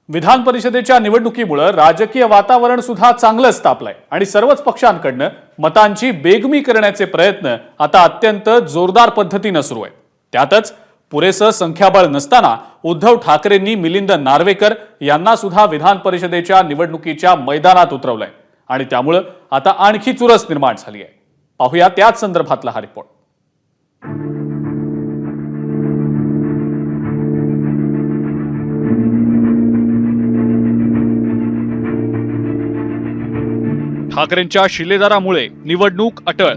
विधान परिषदेच्या निवडणुकीमुळे राजकीय वातावरण सुद्धा चांगलंच तापलंय आणि सर्वच पक्षांकडनं मतांची बेगमी करण्याचे प्रयत्न आता अत्यंत जोरदार पद्धतीने सुरू आहेत। त्यातच पुरेसं संख्याबळ नसताना उद्धव ठाकरेंनी मिलिंद नार्वेकर यांना सुद्धा विधान परिषदेच्या निवडणुकीच्या मैदानात उतरवलंय आणि त्यामुळे आता आणखी चुरस निर्माण झाली आहे। पाहूया त्याच संदर्भातला हा रिपोर्ट। ठाकरेंच्या शिलेदारामुळे निवडणूक अटळ।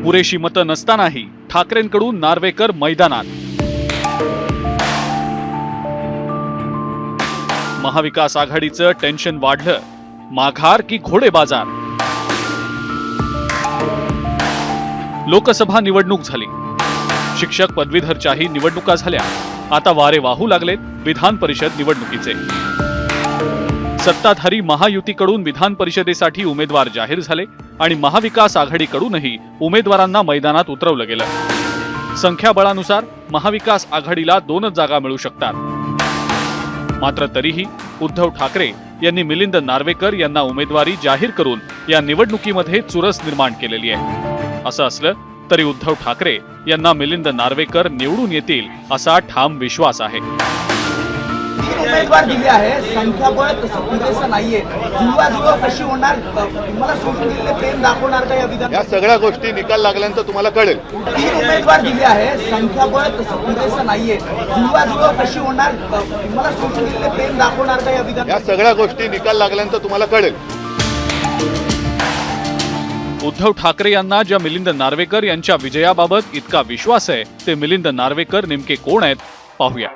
पुरेशी मतं नसतानाही ठाकरेंकडून नार्वेकर मैदानात। महाविकास आघाडीचं टेन्शन वाढलं, माघार की घोडेबाजार। लोकसभा निवडणूक झाली, शिक्षक पदवीधरच्याही निवडणुका झाल्या। आता वारे वाहू लागलेत विधान परिषद निवडणुकीचे। सत्ताधारी महायुतीकडून विधान परिषदेसाठी उमेदवार जाहीर झाले आणि महाविकास आघाडीकडूनही उमेदवारांना मैदानात उतरवलं गेलं। संख्याबळानुसार महाविकास आघाडीला 2च जागा मिळू शकतात। मात्र तरीही उद्धव ठाकरे यांनी मिलिंद नार्वेकर यांना उमेदवारी जाहीर करून या निवडणुकीमध्ये चुरस निर्माण केलेली आहे। असं असलं तरी उद्धव ठाकरे यांना मिलिंद नार्वेकर निवडून येतील असा ठाम विश्वास आहे। उमेदवार दिले आहे, संख्याबळ तसं पुरेसं नाहीये। जुळवाजुळव कशी होणार, तुम्हाला सोडून दिलेले प्रेम दाखवणार का या विधान? या सगळ्या गोष्टी निकाल लागल्यानंतर तुम्हाला कळेल। 3 उमेदवार दिले आहे, संख्याबळ तसं पुरेसं नाहीये। जुळवाजुळव कशी होणार, तुम्हाला सोडून दिलेले प्रेम दाखवणार का या विधान? या सगळ्या गोष्टी निकाल लागल्यानंतर तुम्हाला कळेल। उद्धव ठाकरे यांना ज्या मिलिंद नार्वेकर यांच्या विजयाबाबत इतका विश्वास आहे ते मिलिंद नार्वेकर नेमके कोण आहेत पाहूया।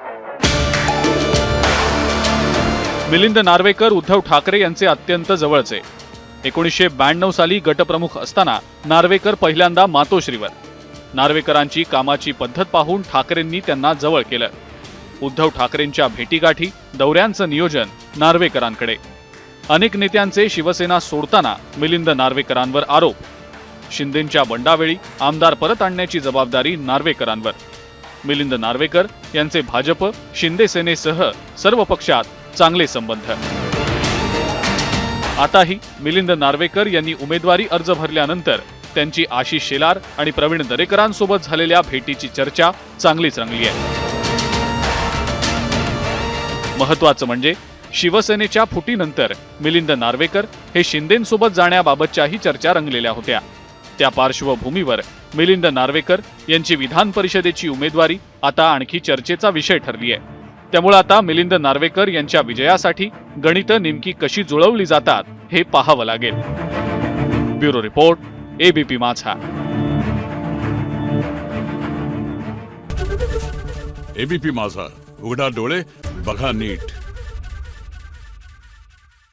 मिलिंद नार्वेकर उद्धव ठाकरे यांचे अत्यंत जवळचे। 1992 साली गटप्रमुख असताना नार्वेकर पहिल्यांदा मातोश्रीवर। नार्वेकरांची कामाची पद्धत पाहून ठाकरेंनी त्यांना जवळ केलं। उद्धव ठाकरेंच्या भेटीगाठी, दौऱ्यांचं नियोजन नार्वेकरांकडे। अनेक नेत्यांचे शिवसेना सोडताना मिलिंद नार्वेकरांवर आरोप। शिंदेंच्या बंडावेळी आमदार परत आणण्याची जबाबदारी नार्वेकरांवर। मिलिंद नार्वेकर यांचे भाजप, शिंदे सेनेसह सर्व पक्षात चांगले संबंध। आताही मिलिंद नार्वेकर यांनी उमेदवारी अर्ज भरल्यानंतर त्यांची आशिष शेलार आणि प्रवीण दरेकरांसोबत झालेल्या भेटीची चर्चा चांगलीच रंगली आहे। महत्त्वाचं म्हणजे शिवसेनेच्या फुटीनंतर मिलिंद नार्वेकर हे शिंदेंसोबत जाण्याबाबतच्याही चर्चा रंगलेल्या होत्या। त्या पार्श्वभूमीवर मिलिंद नार्वेकर यांची विधान परिषदेची उमेदवारी आता आणखी चर्चेचा विषय ठरली आहे। त्यामुळे आता मिलिंद नार्वेकर यांच्या विजयासाठी गणितं नेमकी कशी जुळवली जातात हे पाहावं लागेल। ब्युरो रिपोर्ट, एबीपी माझा। एबीपी माझा, उघडा डोळे बघा नीट।